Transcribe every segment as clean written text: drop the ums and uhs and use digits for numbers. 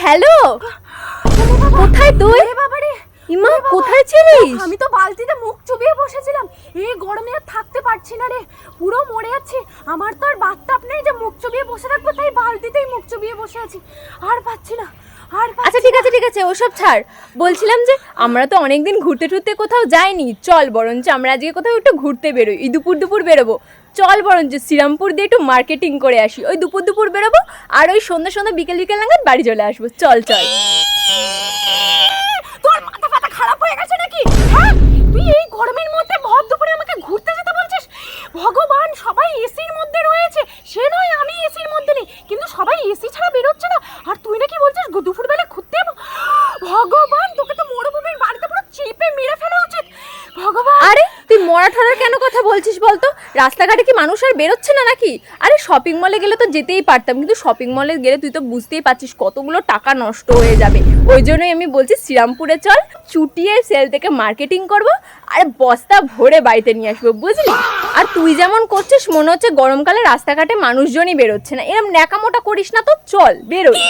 Hello, কোথায় তুই? ইমা, কোথায় ছিলিস? আমি তো বালতিতে মুখ চুবিয়ে বসেছিলাম। এই গরমে আর থাকতে পারছি না রে, পুরো মরে যাচ্ছি। আমার তো আর বাথটাব নেই যে মুখ চুবিয়ে বসে থাকবো, তাই বালতিতেই মুখ চুবিয়ে বসে আছি। আর পাচ্ছি না, আর আচ্ছা ঠিক আছে ওসব ছাড়। বলছিলাম যে আমরা তো অনেকদিন ঘুরতে টুরতে কোথাও যাইনি, চল বরঞ্চ আমরা আজকে কোথাও একটু ঘুরতে বেরোই। এই দুপুর বেরোবো, চল বরঞ্চ শ্রীরামপুর দিয়ে একটু মার্কেটিং করে আসি। ওই দুপুর বেরোবো আর ওই সন্ধ্যা বিকেল নাগাদ বাড়ি চলে আসবো। চল। তোর মাথা ফাতা খারাপ হয়ে গেছে নাকি? হ্যাঁ, তুই এই গরমের মধ্যে ভর দুপুরে আমাকে ঘুরতে যেতে বলছিস? ভগবান, সবাই এসির মধ্যে রয়েছে, সে নয় আমি এসির মধ্যে নেই, কিন্তু সবাই এসি ছাড়া বেরোচ্ছে না, আর তুই নাকি বলছিস দুপুরবেলা ঘুরতে যাবো? ভগবান, তোকে তো মরুভূমির বাড়িতে পুরো চিপে মেরে ফেলা উচিত। ভগবান, আরে তুই মরাঠারার কেন কথা বলছিস বলতো? রাস্তাঘাটে কি মানুষ আর বেরোচ্ছে না নাকি? আরে শপিং মলে গেলে তো যেতেই পারতাম, কিন্তু শপিং মলে গেলে তুই তো বুঝতেই পারছিস কতগুলো টাকা নষ্ট হয়ে যাবে। ওই জন্যই আমি বলছি শ্রীরামপুরে চল, চুটিয়ে সেল থেকে মার্কেটিং করব আর বস্তা ভরে বাড়িতে নিয়ে আসবো, বুঝলি? আর তুই যেমন করছিস মনে হচ্ছে গরমকালে রাস্তাঘাটে মানুষজনই বেরোচ্ছে না, এরকম ন্যাকামোটা করিস না তো, চল বেরোই।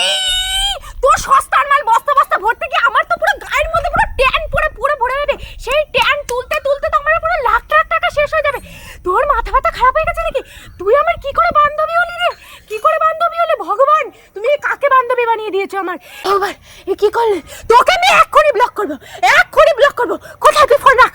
তোর সস্তার মাল বস্তা বস্তা ভর্তি কি? আমার তো পুরো গায়ের মধ্যে পুরো ট্যান পুরো ভরে যাবে। সেই ট্যান তুলতে তো আমার পুরো লাখ টাকা শেষ হয়ে যাবে। তোর মাথা ব্যথা খারাপ হয়ে গেছে নাকি? তুই আমার কি করে বান্ধবী হলি রে? কি করে বান্ধবী হলি? ভগবান, তুমি কাকে বান্ধবী বানিয়ে দিয়েছো আমার? ভগবান, এ কি করলে? তোকে আমি এক্ষুনি ব্লক করবো। কোথায় তুই? ফোন রাখ।